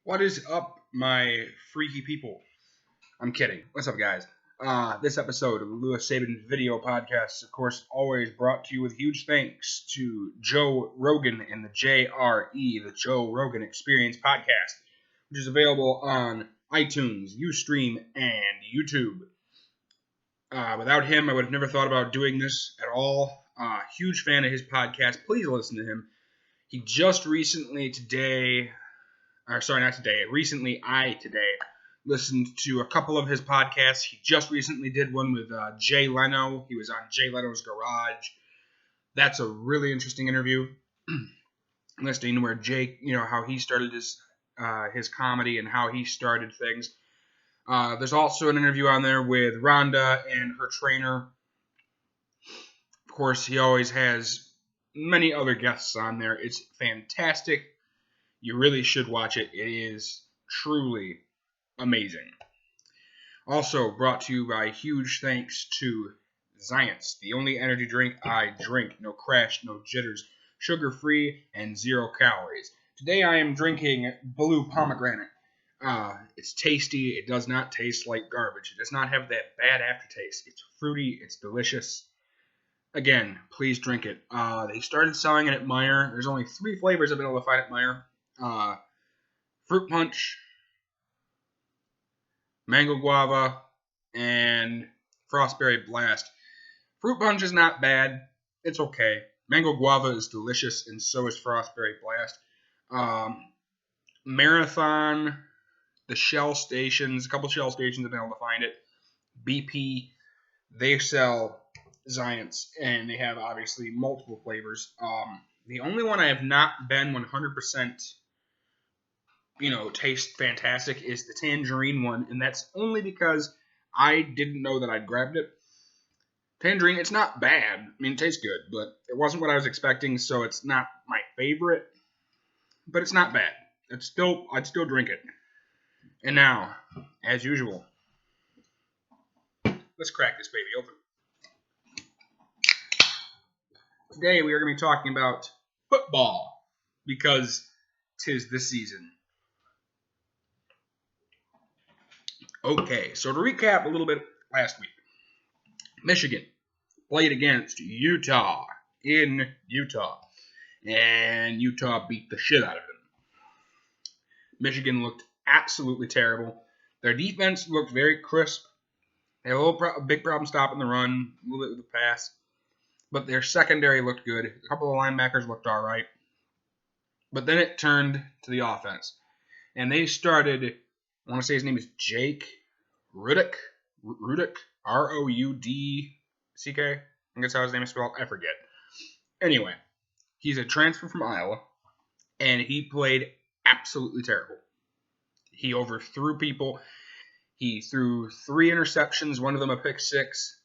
What is up, my freaky people? I'm kidding. What's up, guys? This episode of the Lewis Sabin video podcast, of course, always brought to you with huge thanks to Joe Rogan and the JRE, the Joe Rogan Experience podcast, which is available on iTunes, Ustream, and YouTube. Without him, I would have never thought about doing this at all. Huge fan of his podcast. Please listen to him. He just recently listened to a couple of his podcasts. He just recently did one with Jay Leno. He was on Jay Leno's Garage. That's a really interesting interview. Listening to where Jake, how he started his comedy and how he started things. There's also an interview on there with Rhonda and her trainer. Of course, he always has many other guests on there. It's fantastic. You really should watch it. It is truly amazing. Also brought to you by huge thanks to Zions, the only energy drink I drink. No crash, no jitters, sugar-free, and 0 calories. Today I am drinking blue pomegranate. It's tasty. It does not taste like garbage. It does not have that bad aftertaste. It's fruity. It's delicious. Again, please drink it. They started selling it at Meijer. There's only 3 flavors I've been able to find at Meijer. Fruit punch, mango guava, and frostberry blast. Fruit punch is not bad. It's okay. Mango guava is delicious, and so is frostberry blast. Marathon, the Shell stations, a couple Shell stations have been able to find it. BP, they sell Zions, and they have obviously multiple flavors. The only one I have not been 100% taste fantastic is the tangerine one, and that's only because I didn't know that I'd grabbed it. Tangerine, it's not bad. I mean, it tastes good, but it wasn't what I was expecting, so it's not my favorite, but it's not bad. I'd still drink it. And now, as usual, let's crack this baby open. Today we are going to be talking about football, because 'tis the season. Okay, so to recap a little bit last week, Michigan played against Utah in Utah, and Utah beat the shit out of them. Michigan looked absolutely terrible. Their defense looked very crisp. They had a big problem stopping the run, a little bit with the pass, but their secondary looked good. A couple of linebackers looked all right, but then it turned to the offense, and they started. I want to say his name is Jake Rudick, Roudck, I think that's how his name is spelled. I forget. Anyway, he's a transfer from Iowa, and he played absolutely terrible. He overthrew people. He threw 3 interceptions, one of them a pick 6.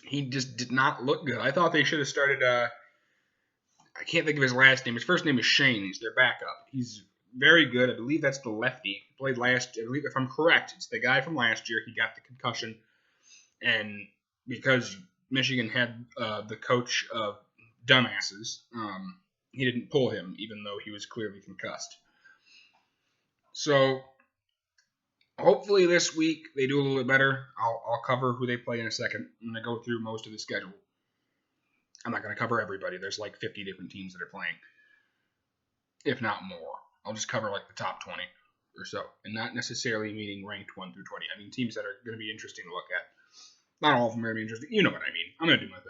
He just did not look good. I thought they should have started. I can't think of his last name. His first name is Shane. He's their backup. He's very good. I believe that's the lefty. He played last. I believe, if I'm correct, it's the guy from last year. He got the concussion, and because Michigan had the coach of dumbasses, he didn't pull him, even though he was clearly concussed. So hopefully this week they do a little bit better. I'll cover who they play in a second. I'm going to go through most of the schedule. I'm not going to cover everybody. There's like 50 different teams that are playing, if not more. I'll just cover like the top 20 or so, and not necessarily meaning ranked 1 through 20. I mean teams that are going to be interesting to look at. Not all of them are going to be interesting. You know what I mean. I'm going to do my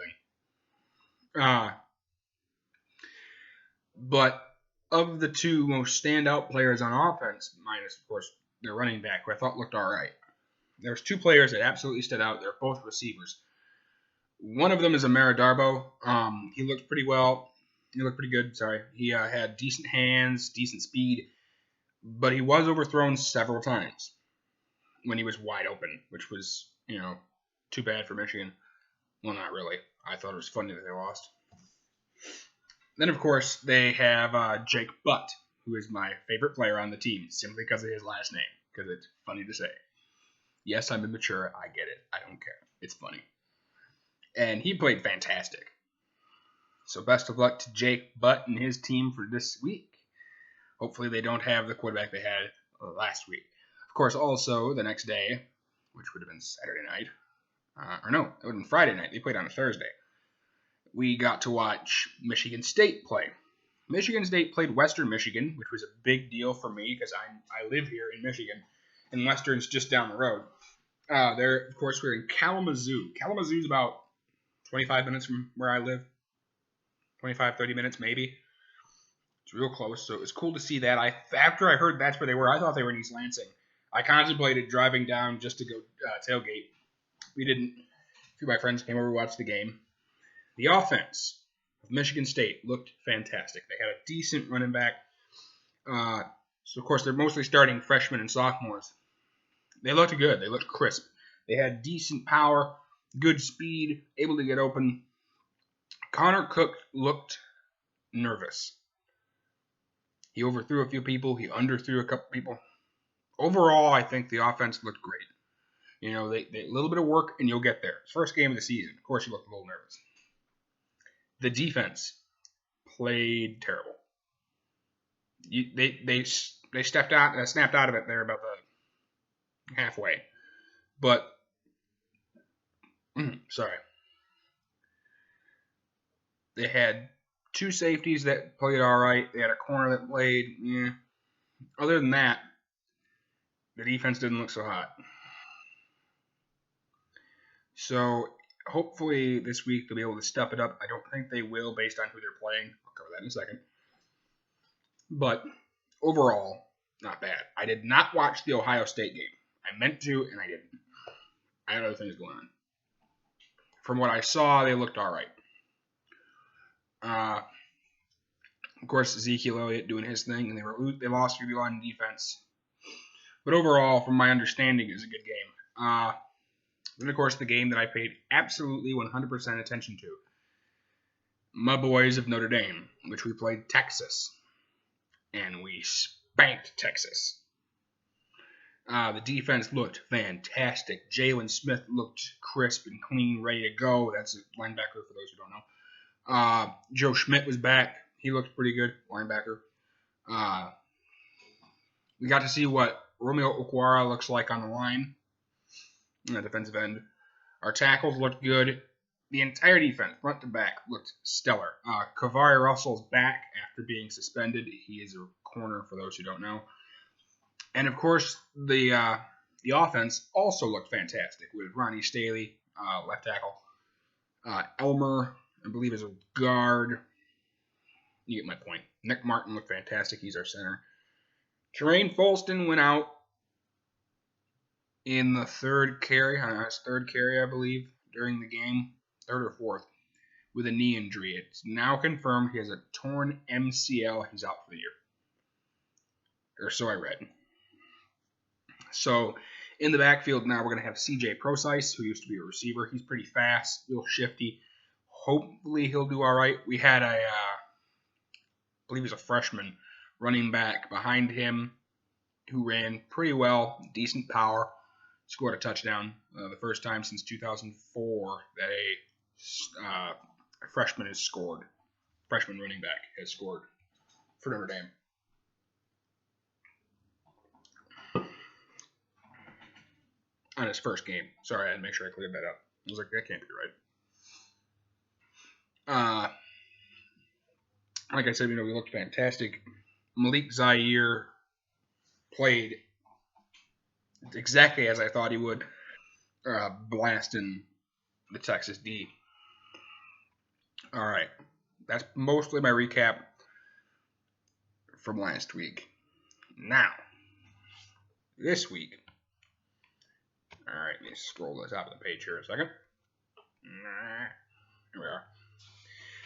thing. But of the 2 most standout players on offense, minus, of course, their running back, who I thought looked all right, there's 2 players that absolutely stood out. They're both receivers. One of them is Amara Darbo. He looked pretty well. He looked pretty good, sorry. He had decent hands, decent speed, but he was overthrown several times when he was wide open, which was, too bad for Michigan. Well, not really. I thought it was funny that they lost. Then, of course, they have Jake Butt, who is my favorite player on the team, simply because of his last name, because it's funny to say. Yes, I'm immature. I get it. I don't care. It's funny. And he played fantastic. So best of luck to Jake Butt and his team for this week. Hopefully they don't have the quarterback they had last week. Of course, also the next day, which would have been Saturday night, or no, it would have been Friday night. They played on a Thursday. We got to watch Michigan State play. Michigan State played Western Michigan, which was a big deal for me because I live here in Michigan, and Western's just down the road. There, of course, we're in Kalamazoo. Kalamazoo's about 25 minutes from where I live. 25, 30 minutes maybe. It's real close, so it was cool to see that. After I heard that's where they were, I thought they were in East Lansing. I contemplated driving down just to go tailgate. We didn't. A few of my friends came over to watch the game. The offense of Michigan State looked fantastic. They had a decent running back. So, of course, they're mostly starting freshmen and sophomores. They looked good. They looked crisp. They had decent power, good speed, able to get open. Connor Cook looked nervous. He overthrew a few people. He underthrew a couple people. Overall, I think the offense looked great. You know, they a little bit of work and you'll get there. First game of the season. Of course, you looked a little nervous. The defense played terrible. They snapped out of it there about the halfway. But sorry, they had two safeties that played all right. They had a corner that played. Yeah. Other than that, the defense didn't look so hot. So hopefully this week they'll be able to step it up. I don't think they will based on who they're playing. I'll cover that in a second. But overall, not bad. I did not watch the Ohio State game. I meant to, and I didn't. I had other things going on. From what I saw, they looked all right. Of course, Ezekiel Elliott doing his thing, and they lost a few on defense. But overall, from my understanding, it was a good game. Then, of course, the game that I paid absolutely 100% attention to. My boys of Notre Dame, which we played Texas. And we spanked Texas. The defense looked fantastic. Jalen Smith looked crisp and clean, ready to go. That's a linebacker for those who don't know. Joe Schmidt was back. He looked pretty good, linebacker. We got to see what Romeo Okwara looks like on the line, on the defensive end. Our tackles looked good. The entire defense, front to back, looked stellar. Kavari Russell's back after being suspended. He is a corner for those who don't know. And, of course, the offense also looked fantastic with Ronnie Staley, left tackle. Elmer, I believe, is a guard. You get my point. Nick Martin looked fantastic. He's our center. Terrain Folston went out in the third carry, I believe, during the game, third or fourth, with a knee injury. It's now confirmed he has a torn MCL. He's out for the year. Or so I read. So, in the backfield now, we're going to have CJ Procise, who used to be a receiver. He's pretty fast, a little shifty. Hopefully he'll do all right. We had I believe he's a freshman, running back behind him who ran pretty well, decent power, scored a touchdown. The first time since 2004 that a freshman has scored. Freshman running back has scored for Notre Dame. On his first game. Sorry, I had to make sure I cleared that up. I was like, that can't be right. Like I said, we looked fantastic. Malik Zaire played exactly as I thought he would, blasting the Texas D. All right, that's mostly my recap from last week. Now, this week. All right, let me scroll to the top of the page here a second. Here we are.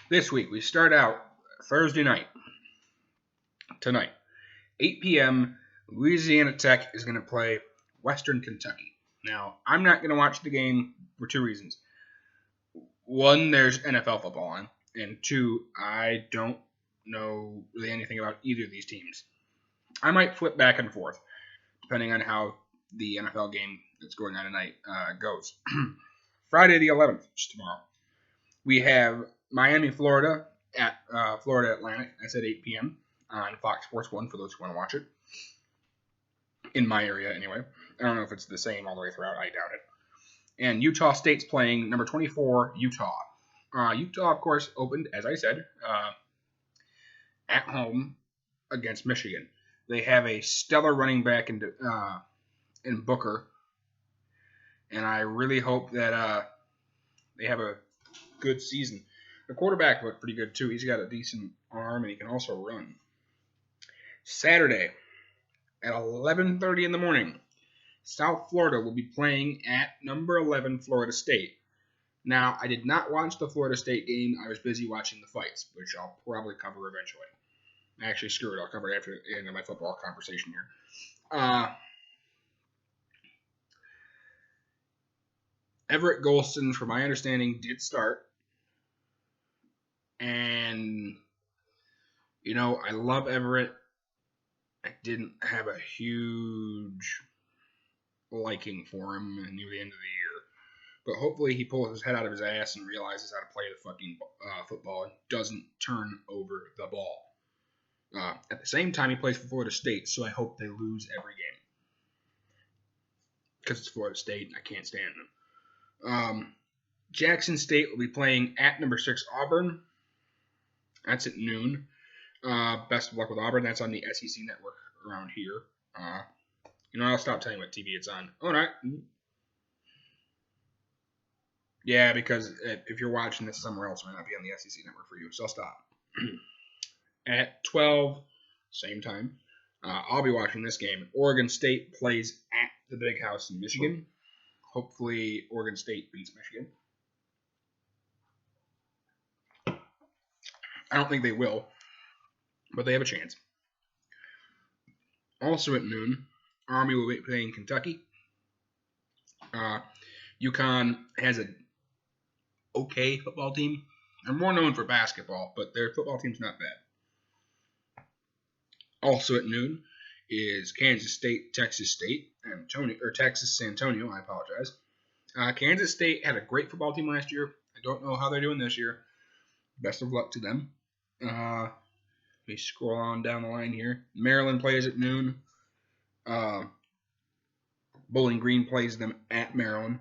This week, we start out Thursday night. Tonight, 8 p.m., Louisiana Tech is going to play Western Kentucky. Now, I'm not going to watch the game for two reasons. One, there's NFL football on. And two, I don't know really anything about either of these teams. I might flip back and forth, depending on how the NFL game that's going on tonight goes. Friday the 11th, which is tomorrow, we have Miami, Florida at Florida Atlantic. That's at 8 p.m. on Fox Sports 1 for those who want to watch it. In my area, anyway. I don't know if it's the same all the way throughout. I doubt it. And Utah State's playing number 24, Utah. Utah, of course, opened, as I said, at home against Michigan. They have a stellar running back in Booker, and I really hope that they have a good season. The quarterback looked pretty good, too. He's got a decent arm, and he can also run. Saturday at 11:30 in the morning, South Florida will be playing at number 11 Florida State. Now, I did not watch the Florida State game. I was busy watching the fights, which I'll probably cover eventually. Actually, screw it. I'll cover it after the end of my football conversation here. Everett Golston, from my understanding, did start. And, you know, I love Everett. I didn't have a huge liking for him near the end of the year. But hopefully he pulls his head out of his ass and realizes how to play the fucking football and doesn't turn over the ball. At the same time, he plays for Florida State, so I hope they lose every game. Because it's Florida State, and I can't stand them. Jackson State will be playing at number 6 Auburn. That's at noon. Best of luck with Auburn. That's on the SEC network around here. You know, I'll stop telling you what TV it's on. Oh, no. Yeah, because if you're watching this somewhere else, it might not be on the SEC network for you, so I'll stop. At 12, same time, I'll be watching this game. Oregon State plays at the Big House in Michigan. Hopefully, Oregon State beats Michigan. I don't think they will, but they have a chance. Also at noon, Army will be playing Kentucky. UConn has an okay football team. They're more known for basketball, but their football team's not bad. Also at noon is Kansas State, Texas State, Texas San Antonio. I apologize. Kansas State had a great football team last year. I don't know how they're doing this year. Best of luck to them. Let me scroll on down the line here. Maryland plays at noon. Bowling Green plays them at Maryland.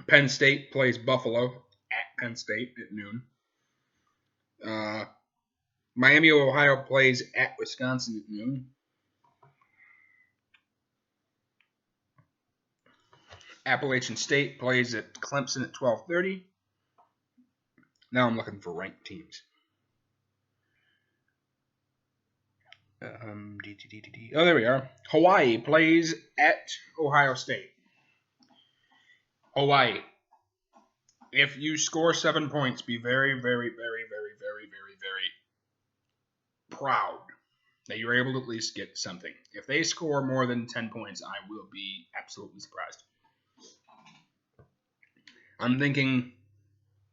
Penn State plays Buffalo at Penn State at noon. Miami, Ohio plays at Wisconsin at noon. Appalachian State plays at Clemson at 12:30. Now I'm looking for ranked teams. Oh, there we are. Hawaii plays at Ohio State. Hawaii. If you score 7 points, be very, very, very, very, very, very, very proud that you're able to at least get something. If they score more than 10 points, I will be absolutely surprised. I'm thinking,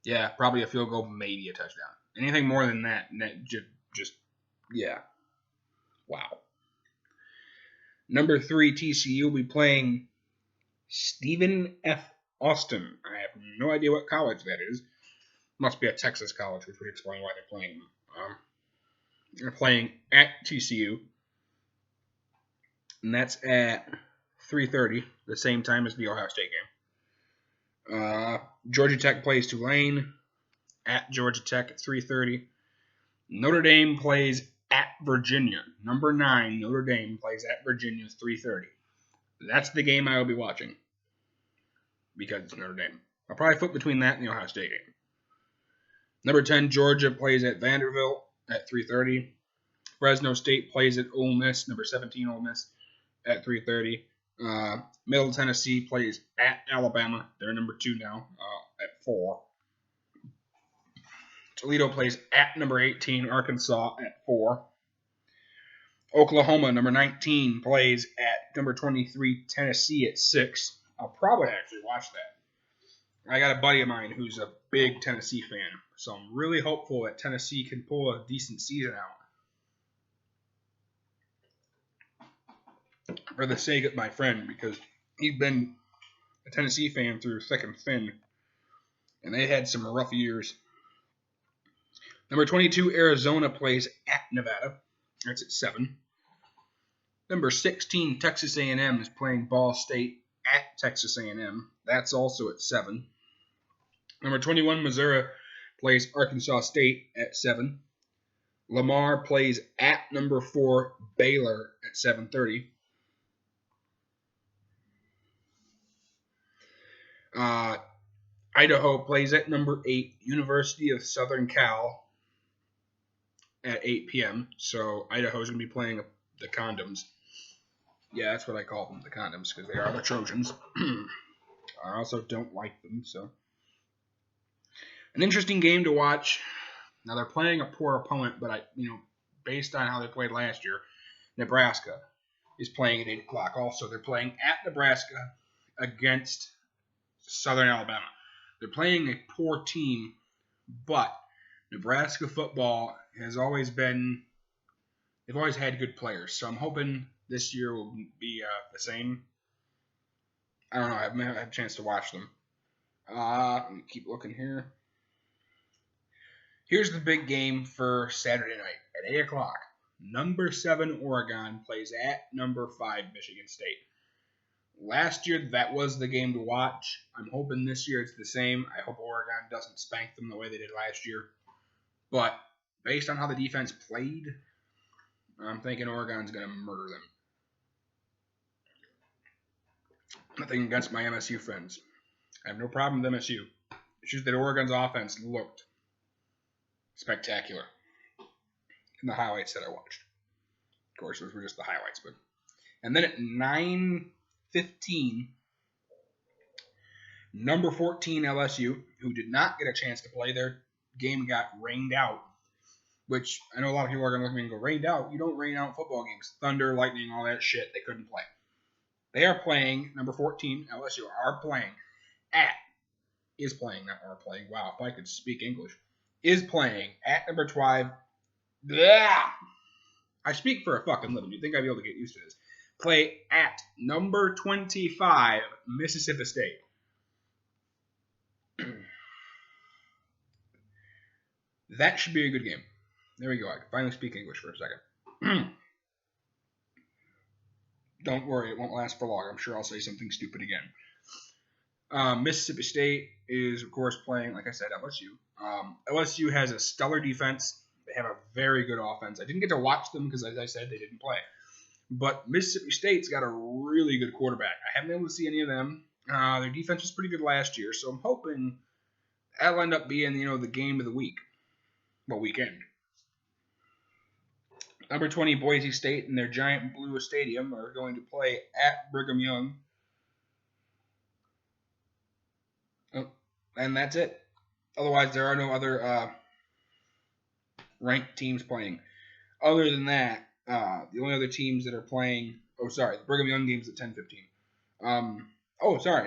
yeah, probably a field goal, maybe a touchdown. Anything more than that, just yeah. Wow. Number 3, TCU will be playing Stephen F. Austin. I have no idea what college that is. Must be a Texas college, which would explain why they're playing. They're playing at TCU, and that's at 3:30, the same time as the Ohio State game. Georgia Tech plays Tulane at Georgia Tech at 3:30. Notre Dame plays at Virginia. Number 9, Notre Dame plays at Virginia at 3:30. That's the game I will be watching because it's Notre Dame. I'll probably flip between that and the Ohio State game. Number 10, Georgia plays at Vanderbilt at 3:30. Fresno State plays at Ole Miss. Number 17, Ole Miss at 3:30. Middle Tennessee plays at Alabama. They're number 2 now at 4. Toledo plays at number 18, Arkansas at 4. Oklahoma, number 19, plays at number 23, Tennessee at 6. I'll probably actually watch that. I got a buddy of mine who's a big Tennessee fan, so I'm really hopeful that Tennessee can pull a decent season out. For the sake of my friend, because he's been a Tennessee fan through thick and thin, and they had some rough years. Number 22, Arizona plays at Nevada. That's at 7. Number 16, Texas A&M is playing Ball State at Texas A&M. That's also at 7. Number 21, Missouri plays Arkansas State at 7. Lamar plays at number 4, Baylor at 7:30. Idaho plays at number 8, University of Southern Cal at 8 p.m. So Idaho's going to be playing the Condoms. Yeah, that's what I call them, the Condoms, because they are the Trojans. I also don't like them, so. An interesting game to watch. Now they're playing a poor opponent, but based on how they played last year, Nebraska is playing at 8 o'clock. Also, they're playing at Nebraska against Southern Alabama. They're playing a poor team, but Nebraska football has always been. They've always had good players, so I'm hoping this year will be the same. I don't know. I haven't had a chance to watch them. Let me keep looking here. Here's the big game for Saturday night at 8 o'clock. Number 7 Oregon plays at number 5 Michigan State. Last year, that was the game to watch. I'm hoping this year it's the same. I hope Oregon doesn't spank them the way they did last year. But based on how the defense played, I'm thinking Oregon's going to murder them. Nothing against my MSU friends. I have no problem with MSU. It's just that Oregon's offense looked spectacular in the highlights that I watched. Of course, those were just the highlights. And then at 9:15, number 14 LSU, who did not get a chance to play, their game got rained out. Which I know a lot of people are going to look at me and go, rained out? You don't rain out football games. Thunder, lightning, all that shit. They couldn't play. They are playing, number 14, LSU, wow, if I could speak English, is playing at number 12. Blah! I speak for a fucking living. You'd think I'd be able to get used to this. Play at number 25, Mississippi State. That should be a good game. There we go. I can finally speak English for a second. Don't worry, it won't last for long. I'm sure I'll say something stupid again. Mississippi State is, of course, playing, like I said, LSU. LSU has a stellar defense. They have a very good offense. I didn't get to watch them because, as I said, they didn't play. But Mississippi State's got a really good quarterback. I haven't been able to see any of them. Their defense was pretty good last year, so I'm hoping that'll end up being, the game of the week. Well, weekend. Number 20, Boise State, in their giant blue stadium, are going to play at Brigham Young. Oh, and that's it. Otherwise, there are no other ranked teams playing. Other than that, the only other teams that are playing... Oh, sorry, the Brigham Young game's at 10:15.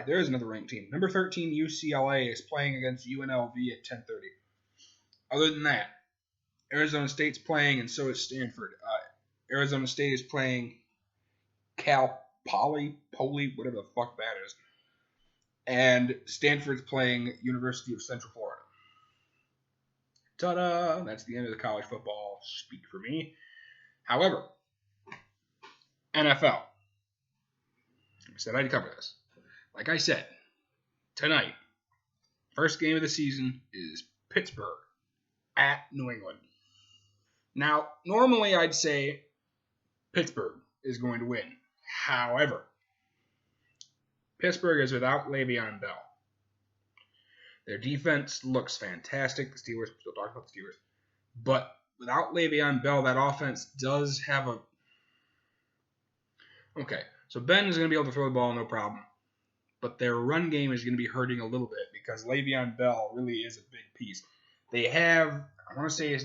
There is another ranked team. Number 13, UCLA, is playing against UNLV at 10:30. Other than that, Arizona State's playing, and so is Stanford. Arizona State is playing Cal Poly, whatever the fuck that is. And Stanford's playing University of Central Florida. Ta-da! That's the end of the college football speak for me. However, NFL. I said I'd cover this. Like I said, tonight, first game of the season is Pittsburgh at New England. Now, normally I'd say Pittsburgh is going to win. However, Pittsburgh is without Le'Veon Bell. Their defense looks fantastic. The Steelers, we're still talking about the Steelers. But without Le'Veon Bell, that offense does have a... Okay, so Ben is going to be able to throw the ball, no problem. But their run game is going to be hurting a little bit because Le'Veon Bell really is a big piece. They have, I want to say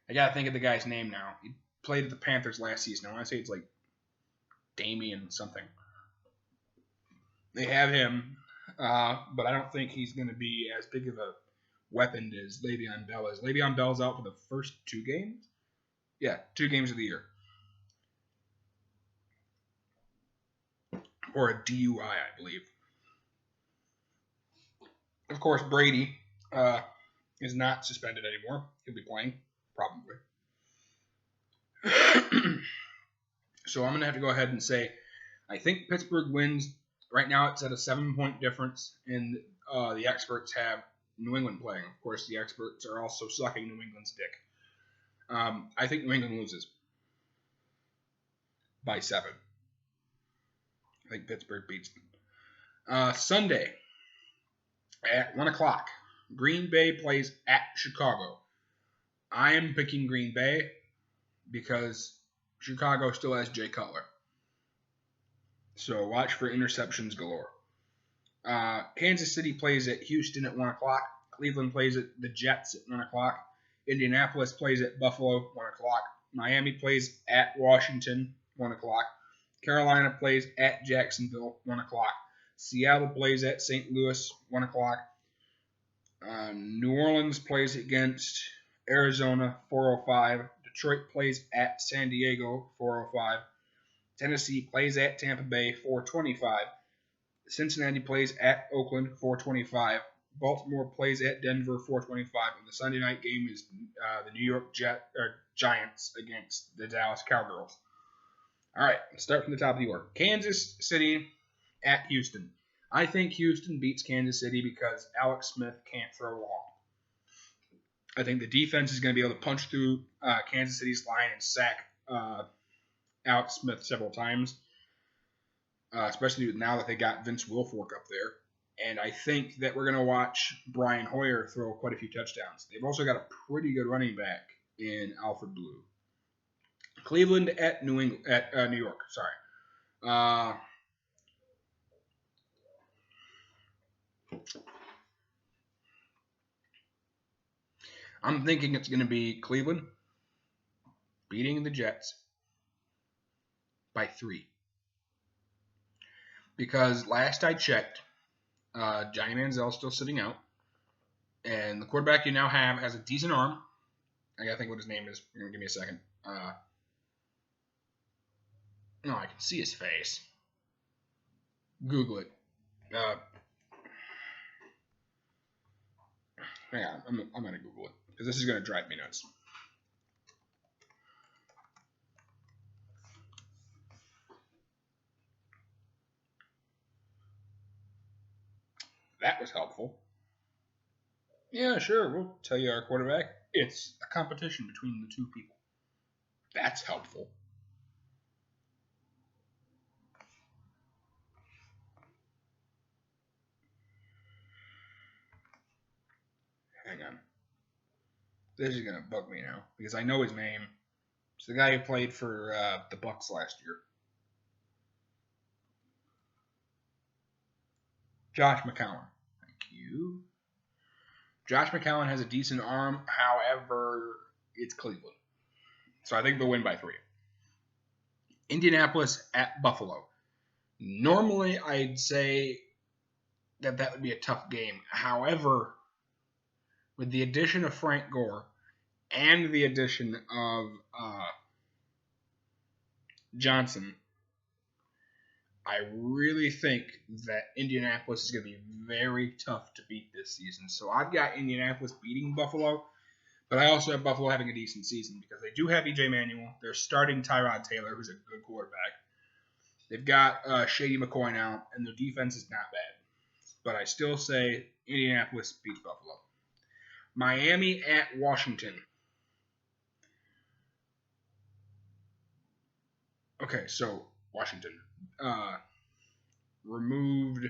I got to think of the guy's name now. He played at the Panthers last season. I want to say it's like Damian something. They have him, but I don't think he's going to be as big of a weapon as Le'Veon Bell is. Le'Veon Bell's out for the first 2 games? Yeah, 2 games of the year. Or a DUI, I believe. Of course, Brady is not suspended anymore. He'll be playing, probably. So I'm going to have to go ahead and say I think Pittsburgh wins. Right now it's at a 7-point difference, and the experts have New England playing. Of course, the experts are also sucking New England's dick. I think New England loses by 7. I think Pittsburgh beats them. Sunday at 1 o'clock, Green Bay plays at Chicago. I am picking Green Bay because Chicago still has Jay Cutler. So watch for interceptions galore. Kansas City plays at Houston at 1 o'clock. Cleveland plays at the Jets at 1 o'clock. Indianapolis plays at Buffalo, 1 o'clock. Miami plays at Washington, 1 o'clock. Carolina plays at Jacksonville, 1 o'clock. Seattle plays at St. Louis, 1 o'clock. New Orleans plays against Arizona, 4:05. Detroit plays at San Diego, 4:05. Tennessee plays at Tampa Bay, 4:25. Cincinnati plays at Oakland, 4:25. Baltimore plays at Denver, 4:25. And the Sunday night game is the New York Giants against the Dallas Cowgirls. All right, let's start from the top of the order. Kansas City at Houston. I think Houston beats Kansas City because Alex Smith can't throw long. I think the defense is going to be able to punch through Kansas City's line and sack Alex Smith several times, especially now that they got Vince Wilfork up there. And I think that we're going to watch Brian Hoyer throw quite a few touchdowns. They've also got a pretty good running back in Alfred Blue. Cleveland at New York. Sorry. I'm thinking it's going to be Cleveland beating the Jets by 3. Because last I checked, Johnny Manziel's still sitting out. And the quarterback you now have has a decent arm. I got to think what his name is. You're going to give me a second. No, I can see his face. Google it. Hang on. I'm going to Google it. Because this is going to drive me nuts. That was helpful. Yeah, sure. We'll tell you our quarterback. It's a competition between the two people. That's helpful. Hang on. This is going to bug me now because I know his name. It's the guy who played for the Bucks last year. Josh McCown. Thank you. Josh McCown has a decent arm. However, it's Cleveland. So I think they'll win by 3. Indianapolis at Buffalo. Normally, I'd say that would be a tough game. However, with the addition of Frank Gore and the addition of Johnson, I really think that Indianapolis is going to be very tough to beat this season. So I've got Indianapolis beating Buffalo, but I also have Buffalo having a decent season because they do have E.J. Manuel. They're starting Tyrod Taylor, who's a good quarterback. They've got Shady McCoy now, and their defense is not bad. But I still say Indianapolis beats Buffalo. Miami at Washington. Okay, so Washington removed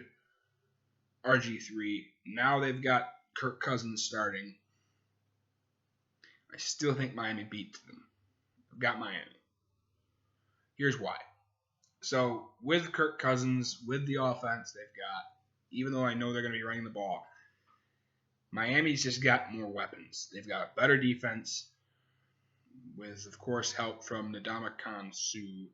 RG3. Now they've got Kirk Cousins starting. I still think Miami beats them. I've got Miami. Here's why. So with Kirk Cousins, with the offense they've got, even though I know they're going to be running the ball, Miami's just got more weapons. They've got a better defense with, of course, help from Ndamukong Suh.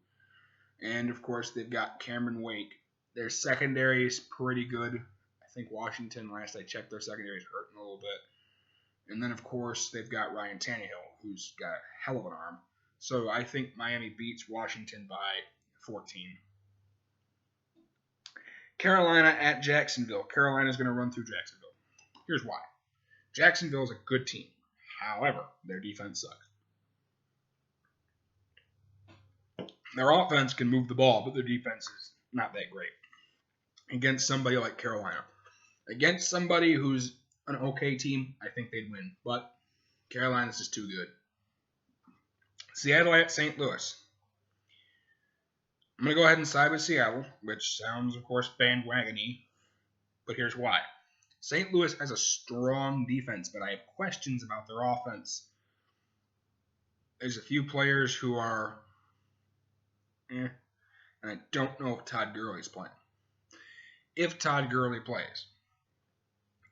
And, of course, they've got Cameron Wake. Their secondary is pretty good. I think Washington, last I checked, their secondary is hurting a little bit. And then, of course, they've got Ryan Tannehill, who's got a hell of an arm. So I think Miami beats Washington by 14. Carolina at Jacksonville. Carolina's going to run through Jacksonville. Here's why. Jacksonville is a good team. However, their defense sucks. Their offense can move the ball, but their defense is not that great. Against somebody like Carolina. Against somebody who's an okay team, I think they'd win. But Carolina's just too good. Seattle at St. Louis. I'm going to go ahead and side with Seattle, which sounds, of course, bandwagon-y. But here's why. St. Louis has a strong defense, but I have questions about their offense. There's a few players who are and I don't know if Todd Gurley's playing. If Todd Gurley plays,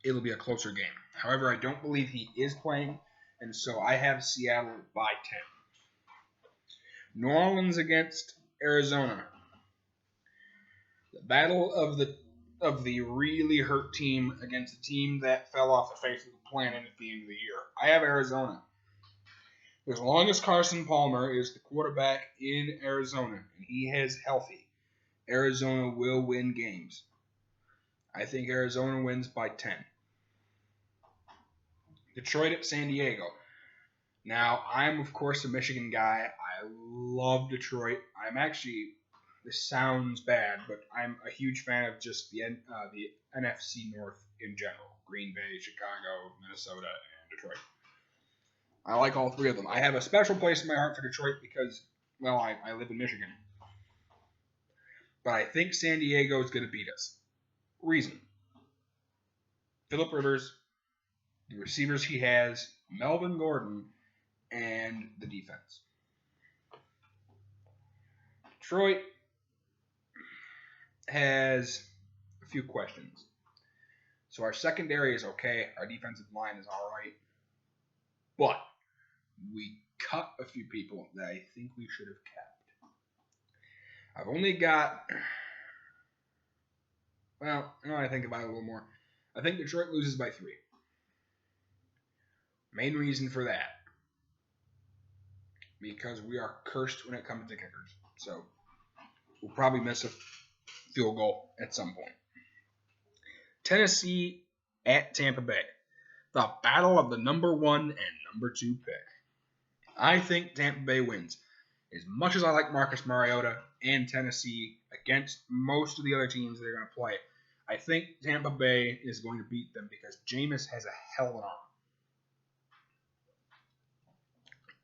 it'll be a closer game. However, I don't believe he is playing, and so I have Seattle by 10. New Orleans against Arizona. The battle of the really hurt team against a team that fell off the face of the planet at the end of the year. I have Arizona. As long as Carson Palmer is the quarterback in Arizona and he is healthy, Arizona will win games. I think Arizona wins by 10. Detroit at San Diego. Now, I'm, of course, a Michigan guy. I love Detroit. This sounds bad, but I'm a huge fan of just the NFC North in general. Green Bay, Chicago, Minnesota, and Detroit. I like all three of them. I have a special place in my heart for Detroit because, well, I live in Michigan. But I think San Diego is going to beat us. Reason. Phillip Rivers, the receivers he has, Melvin Gordon, and the defense. Detroit has a few questions. So our secondary is okay. Our defensive line is all right. But we cut a few people that I think we should have kept. I've only got... Well, now I think about it a little more. I think Detroit loses by 3. Main reason for that. Because we are cursed when it comes to kickers. So we'll probably miss a field goal at some point. Tennessee at Tampa Bay. The battle of the number 1 and number 2 pick. I think Tampa Bay wins. As much as I like Marcus Mariota and Tennessee against most of the other teams they're going to play, I think Tampa Bay is going to beat them because Jameis has a hell of an arm.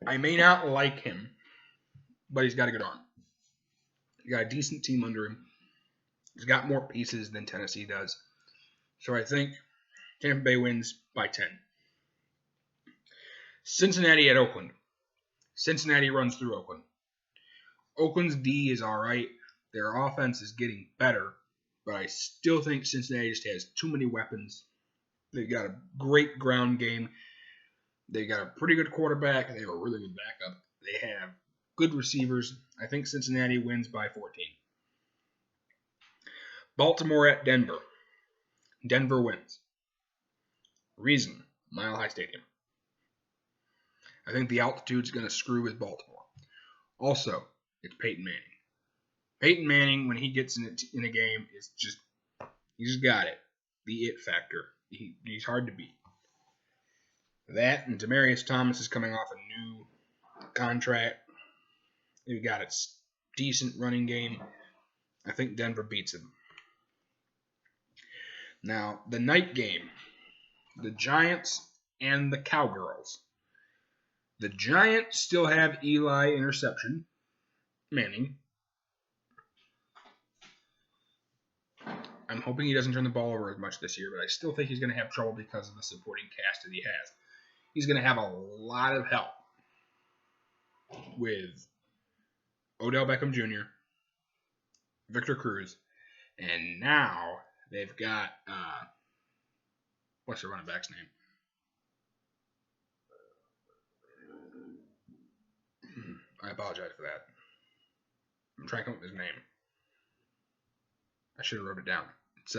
I may not like him, but he's got a good arm. He's got a decent team under him. He's got more pieces than Tennessee does. So I think Tampa Bay wins by 10. Cincinnati at Oakland. Cincinnati runs through Oakland. Oakland's D is all right. Their offense is getting better, but I still think Cincinnati just has too many weapons. They've got a great ground game. They got a pretty good quarterback. They have a really good backup. They have good receivers. I think Cincinnati wins by 14. Baltimore at Denver. Denver wins. Reason, Mile High Stadium. I think the altitude's going to screw with Baltimore. Also, it's Peyton Manning. Peyton Manning, when he gets in a game, is just, he's just got it. The it factor. He's hard to beat. That and Demaryius Thomas is coming off a new contract. They've got a decent running game. I think Denver beats him. Now, the night game. The Giants and the Cowgirls. The Giants still have Eli interception. Manning. I'm hoping he doesn't turn the ball over as much this year, but I still think he's going to have trouble because of the supporting cast that he has. He's going to have a lot of help with Odell Beckham Jr., Victor Cruz, and now they've got, what's the running back's name? I apologize for that. I'm trying to come up with his name. I should have wrote it down. It's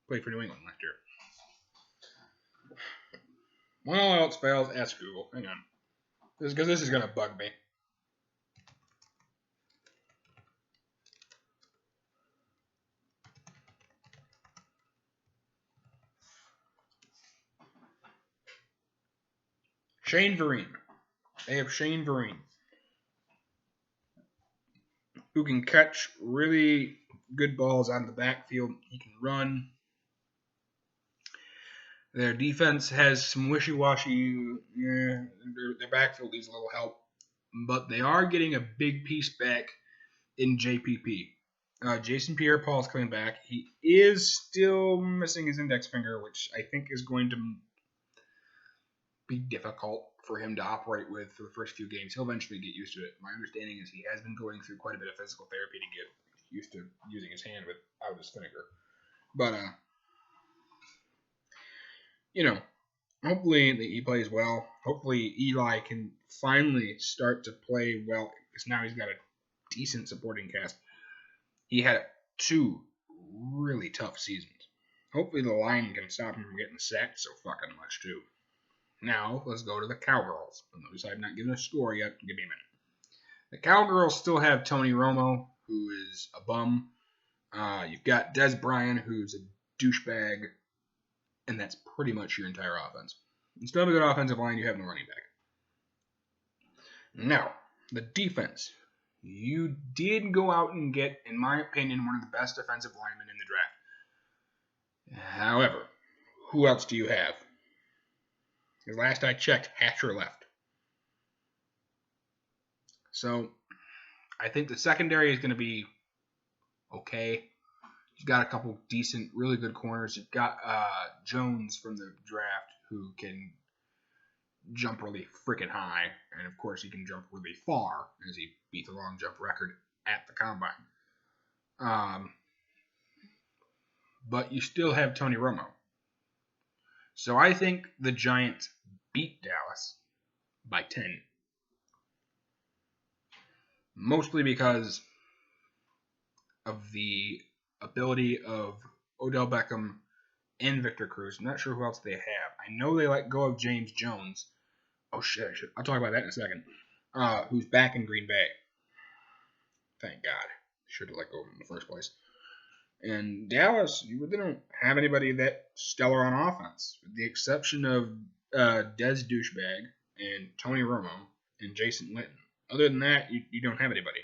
played for New England last year. When all else fails, ask Google. Hang on. Because this is going to bug me. Shane Vereen. They have Shane Vereen, who can catch really good balls out of the backfield. He can run. Their defense has some wishy-washy. Yeah, their backfield needs a little help, but they are getting a big piece back in JPP. Jason Pierre-Paul is coming back. He is still missing his index finger, which I think is going to be difficult for him to operate with for the first few games. He'll eventually get used to it. My understanding is he has been going through quite a bit of physical therapy to get used to using his hand without his finger. But, hopefully he plays well. Hopefully Eli can finally start to play well, because now he's got a decent supporting cast. He had 2 really tough seasons. Hopefully the line can stop him from getting sacked so fucking much, too. Now, let's go to the Cowgirls. Notice I've not given a score yet. Give me a minute. The Cowgirls still have Tony Romo, who is a bum. You've got Des Bryant, who's a douchebag. And that's pretty much your entire offense. You still have a good offensive line. You have no running back. Now, the defense. You did go out and get, in my opinion, one of the best defensive linemen in the draft. However, who else do you have? Because last I checked, Hatcher left. So, I think the secondary is going to be okay. You've got a couple decent, really good corners. You've got Jones from the draft, who can jump really freaking high. And, of course, he can jump really far, as he beat the long jump record at the Combine. But you still have Tony Romo. So I think the Giants beat Dallas by 10. Mostly because of the ability of Odell Beckham and Victor Cruz. I'm not sure who else they have. I know they let go of James Jones. Oh, shit. I'll talk about that in a second. Who's back in Green Bay. Thank God. Should have let go of him in the first place. And Dallas, they don't have anybody that stellar on offense, with the exception of Des Douchebag and Tony Romo and Jason Witten. Other than that, you don't have anybody.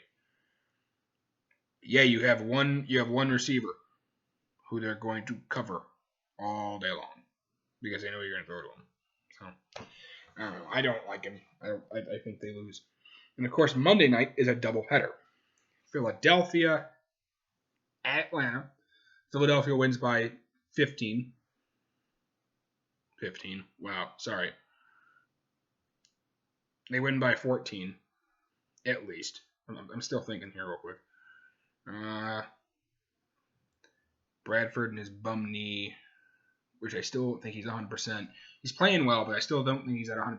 Yeah, you have one receiver who they're going to cover all day long because they know you're going to throw to him. So I don't know. I don't like him. I think they lose. And of course, Monday night is a doubleheader. Philadelphia at Atlanta. Philadelphia wins by 15. 15. Wow, sorry. They win by 14, at least. I'm still thinking here real quick. Bradford and his bum knee, which I still don't think he's 100%. He's playing well, but I still don't think he's at 100%.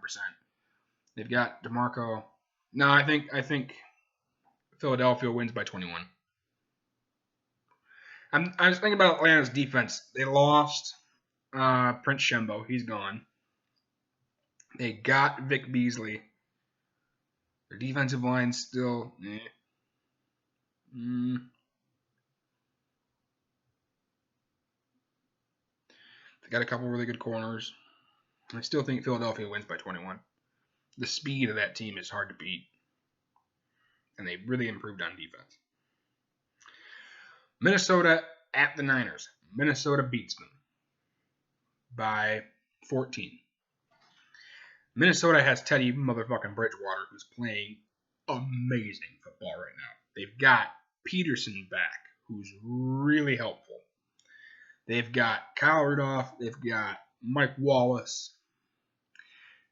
They've got DeMarco. No, I think Philadelphia wins by 21. I was thinking about Atlanta's defense. They lost Prince Shembo. He's gone. They got Vic Beasley. Their defensive line still. They got a couple really good corners. I still think Philadelphia wins by 21. The speed of that team is hard to beat. And they really improved on defense. Minnesota at the Niners. Minnesota beats them by 14. Minnesota has Teddy motherfucking Bridgewater, who's playing amazing football right now. They've got Peterson back, who's really helpful. They've got Kyle Rudolph. They've got Mike Wallace.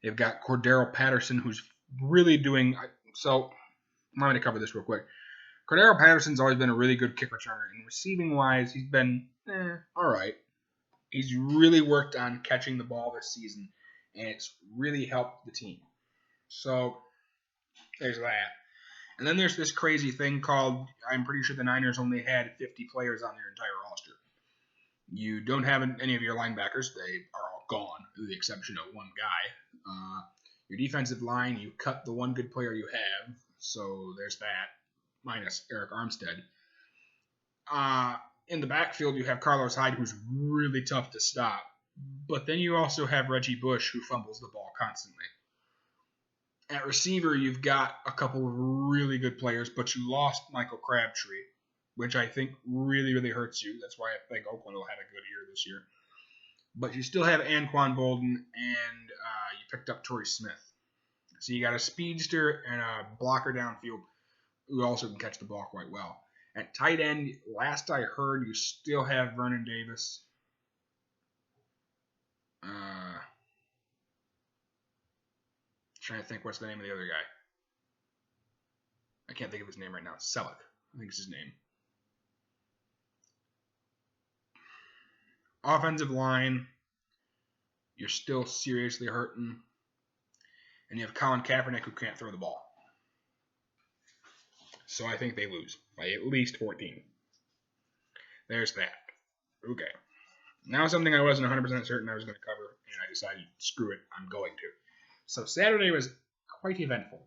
They've got Cordero Patterson, who's really doing... So, I'm going to cover this real quick. Cordero Patterson's always been a really good kick returner. And receiving-wise, he's been all right. He's really worked on catching the ball this season, and it's really helped the team. So, there's that. And then there's this crazy thing called, I'm pretty sure the Niners only had 50 players on their entire roster. You don't have any of your linebackers. They are all gone, with the exception of one guy. Your defensive line, you cut the one good player you have, so there's that, minus Eric Armstead. In the backfield, you have Carlos Hyde, who's really tough to stop. But then you also have Reggie Bush, who fumbles the ball constantly. At receiver, you've got a couple of really good players, but you lost Michael Crabtree, which I think really, really hurts you. That's why I think Oakland will have a good year this year. But you still have Anquan Bolden, and you picked up Torrey Smith. So you got a speedster and a blocker downfield who also can catch the ball quite well. At tight end, last I heard, you still have Vernon Davis. Trying to think what's the name of the other guy. I can't think of his name right now. Selleck, I think is his name. Offensive line, you're still seriously hurting. And you have Colin Kaepernick who can't throw the ball. So I think they lose by at least 14. There's that. Okay. Now something I wasn't 100% certain I was going to cover, and I decided, screw it, I'm going to. So Saturday was quite eventful.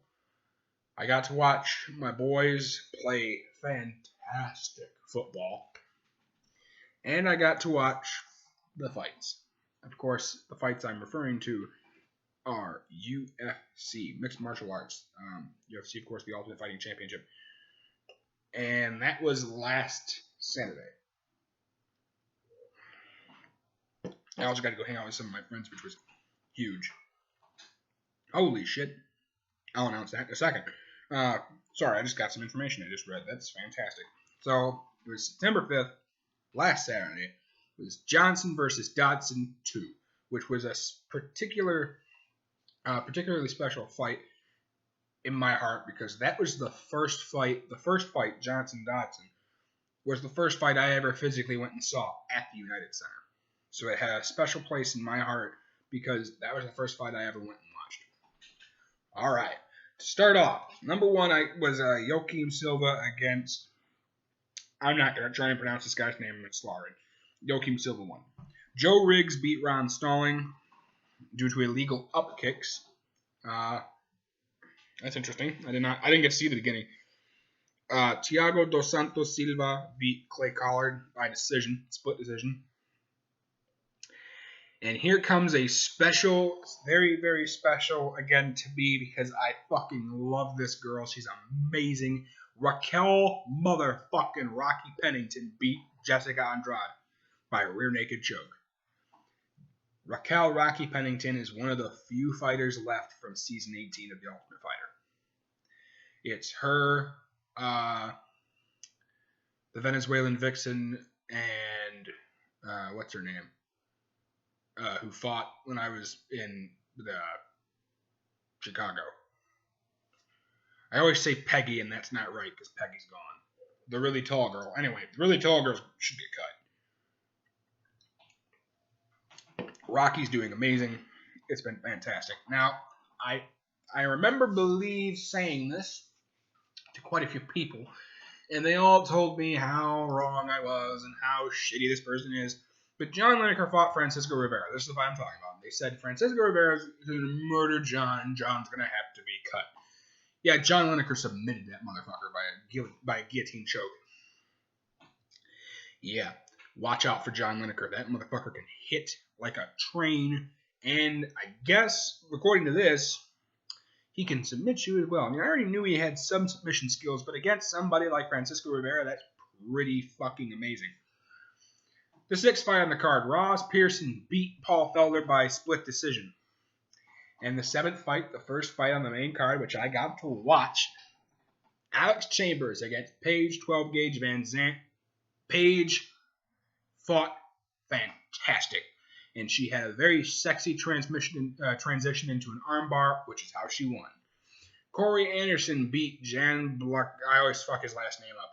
I got to watch my boys play fantastic football. And I got to watch the fights. Of course, the fights I'm referring to are UFC, Mixed Martial Arts. UFC, of course, the Ultimate Fighting Championship. And that was last Saturday. I also got to go hang out with some of my friends, which was huge. Holy shit. I'll announce that in a second. Sorry, I just got some information I just read. That's fantastic. So, it was September 5th, last Saturday. It was Johnson versus Dodson 2, which was a particularly special fight in my heart because that was the first fight, Johnson-Dodson, was the first fight I ever physically went and saw at the United Center. So it had a special place in my heart because that was the first fight I ever went and watched. All right. To start off, number one was Joaquim Silva against, I'm not going to try and pronounce this guy's name, I'm slaughtered. Joaquim Silva won. Joe Riggs beat Ron Stalling due to illegal up kicks. That's interesting. I didn't get to see the beginning. Thiago dos Santos Silva beat Clay Collard by split decision. And here comes a special, very, very special, again, to me, because I fucking love this girl. She's amazing. Raquel motherfucking Rocky Pennington beat Jessica Andrade by a rear naked choke. Raquel Rocky Pennington is one of the few fighters left from season 18 of The Ultimate Fighter. It's her, the Venezuelan vixen, and what's her name? Who fought when I was in Chicago. I always say Peggy, and that's not right because Peggy's gone. The really tall girl. Anyway, the really tall girl should get cut. Rocky's doing amazing. It's been fantastic. Now, I remember saying this to quite a few people, and they all told me how wrong I was and how shitty this person is. But John Lineker fought Francisco Rivera. This is the fight I'm talking about. They said Francisco Rivera is going to murder John, and John's going to have to be cut. Yeah, John Lineker submitted that motherfucker by a guillotine choke. Yeah, watch out for John Lineker. That motherfucker can hit like a train, and I guess, according to this, he can submit you as well. I mean, I already knew he had some submission skills, but against somebody like Francisco Rivera, that's pretty fucking amazing. The sixth fight on the card, Ross Pearson beat Paul Felder by split decision. And the seventh fight, the first fight on the main card, which I got to watch, Alex Chambers against Paige 12-Gauge Van Zandt. Paige fought fantastic. And she had a very sexy transition into an armbar, which is how she won. Corey Anderson beat Jan Black. I always fuck his last name up.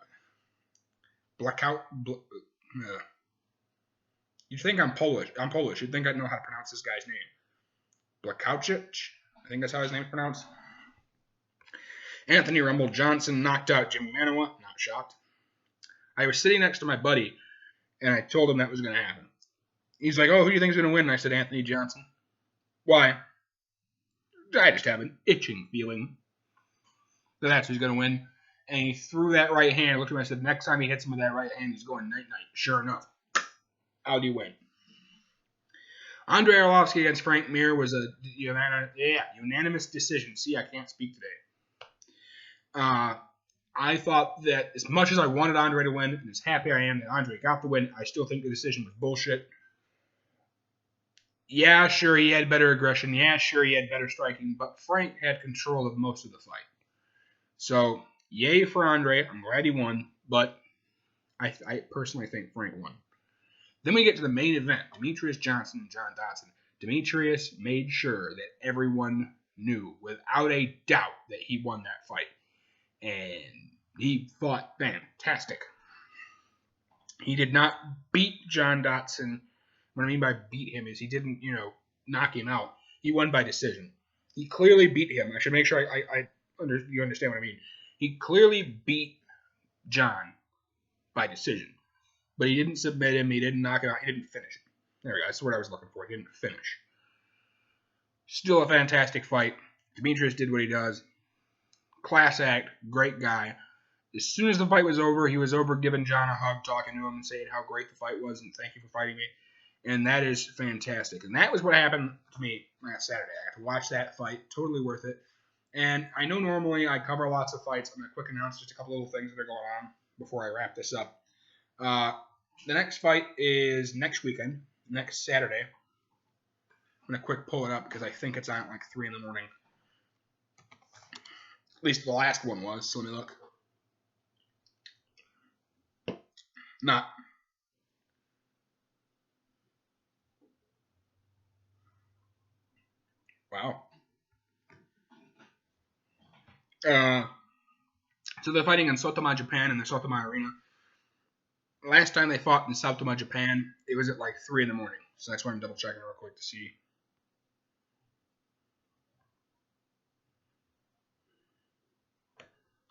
You'd think I'm Polish. You'd think I'd know how to pronounce this guy's name. Blachowicz? I think that's how his name's pronounced. Anthony Rumble Johnson knocked out Jimmy Manawa. Not shocked. I was sitting next to my buddy, and I told him that was going to happen. He's like, oh, who do you think's going to win? And I said, Anthony Johnson. Why? I just have an itching feeling that that's who's going to win. And he threw that right hand. I looked at him and I said, next time he hits him with that right hand, he's going night-night. Sure enough. How do you win? Andrei Arlovski against Frank Mir was a unanimous decision. See, I can't speak today. I thought that as much as I wanted Andre to win, and as happy I am that Andre got the win, I still think the decision was bullshit. Yeah, sure, he had better aggression. Yeah, sure, he had better striking, but Frank had control of most of the fight. So, yay for Andre. I'm glad he won, but I personally think Frank won. Then we get to the main event, Demetrius Johnson and John Dodson. Demetrius made sure that everyone knew without a doubt that he won that fight. And he fought fantastic. He did not beat John Dodson. What I mean by beat him is he didn't, knock him out. He won by decision. He clearly beat him. I should make sure you understand what I mean. He clearly beat John by decision. But he didn't submit him. He didn't knock him out. He didn't finish him. There we go. That's the word I was looking for. He didn't finish. Still a fantastic fight. Demetrius did what he does. Class act. Great guy. As soon as the fight was over, he was over giving John a hug, talking to him and saying how great the fight was and thank you for fighting me. And that is fantastic. And that was what happened to me last Saturday. I got to watch that fight. Totally worth it. And I know normally I cover lots of fights. I'm going to quick announce just a couple little things that are going on before I wrap this up. The next fight is next weekend, next Saturday. I'm going to quick pull it up because I think it's on at like 3 in the morning. At least the last one was, so let me look. Not. Wow. So they're fighting in Sotoma, Japan, in the Sotoma Arena. Last time they fought in Sotoma, Japan, it was at like 3 in the morning. So that's why I'm double checking real quick to see.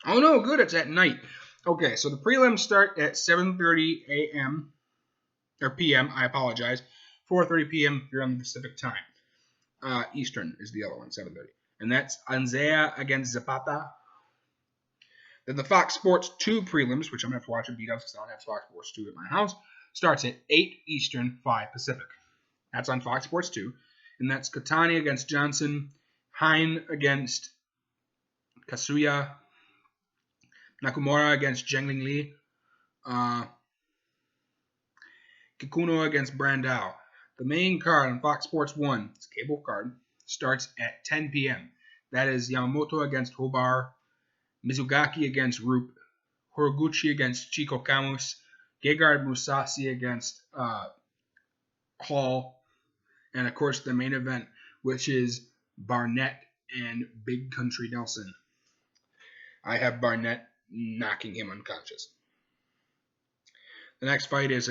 Oh no, good, it's at night. Okay, so the prelims start at 7:30 a.m. or p.m. I apologize. 4:30 p.m. here on the Pacific time. Eastern is the other one, 7:30, and that's Anzea against Zapata. Then the Fox Sports 2 prelims, which I'm going to have to watch a beat of because I don't have Fox Sports 2 at my house, starts at 8 Eastern, 5 Pacific. That's on Fox Sports 2. And that's Katani against Johnson, Hein against Kasuya, Nakamura against Zhengling Li, Kikuno against Brandao. The main card on Fox Sports 1, it's a cable card, starts at 10 p.m. That is Yamamoto against Hobar, Mizugaki against Rup, Horiguchi against Chico Camus, Gegard Mousasi against Hall, and of course the main event, which is Barnett and Big Country Nelson. I have Barnett knocking him unconscious. The next fight is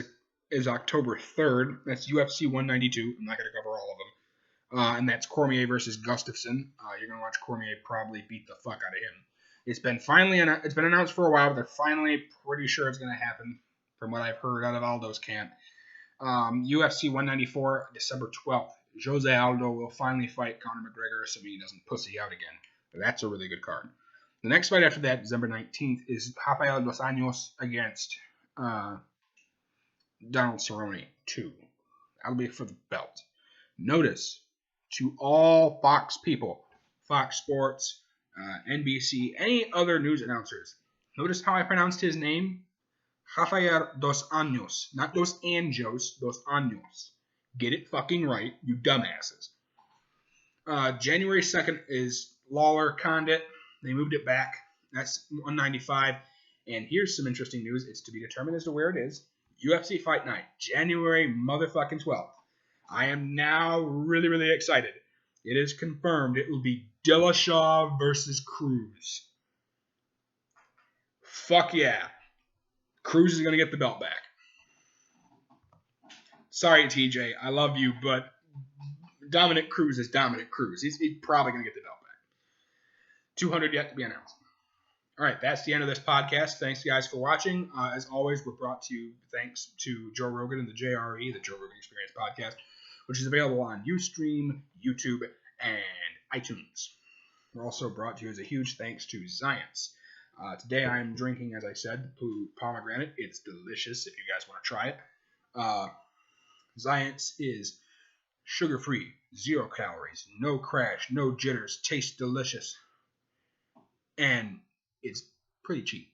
October 3rd. That's UFC 192. I'm not going to cover all of them. And that's Cormier versus Gustafsson. You're going to watch Cormier probably beat the fuck out of him. It's been announced for a while, but they're finally pretty sure it's going to happen from what I've heard out of Aldo's camp. UFC 194, December 12th. Jose Aldo will finally fight Conor McGregor, assuming he doesn't pussy out again. But that's a really good card. The next fight after that, December 19th, is Rafael Dos Anjos against Donald Cerrone 2. That'll be for the belt. Notice, to all Fox people, Fox Sports, NBC, any other news announcers, notice how I pronounced his name? Rafael Dos Anjos. Not Dos Anjos, Dos Anjos. Get it fucking right, you dumbasses. January 2nd is Lawler Condit. They moved it back. That's 195. And here's some interesting news. It's to be determined as to where it is. UFC Fight Night, January motherfucking 12th. I am now really, really excited. It is confirmed it will be Dillashaw versus Cruz. Fuck yeah. Cruz is going to get the belt back. Sorry, TJ. I love you, but Dominic Cruz is Dominic Cruz. He's probably going to get the belt back. 200 yet to be announced. All right, that's the end of this podcast. Thanks, guys, for watching. As always, we're brought to you thanks to Joe Rogan and the JRE, the Joe Rogan Experience podcast, which is available on Ustream, YouTube, and iTunes. We're also brought to you as a huge thanks to Science. Today I'm drinking, as I said, pomegranate. It's delicious if you guys want to try it. Science is Sugar-free, 0 calories, no crash, no jitters, tastes delicious, and it's pretty cheap.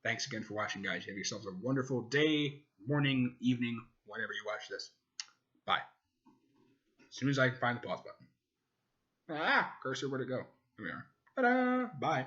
Thanks again for watching, guys. You have yourselves a wonderful day, morning, evening, whenever you watch this. Bye. As soon as I can find the pause button. Cursor, where'd it go? Here we are. Ta-da! Bye.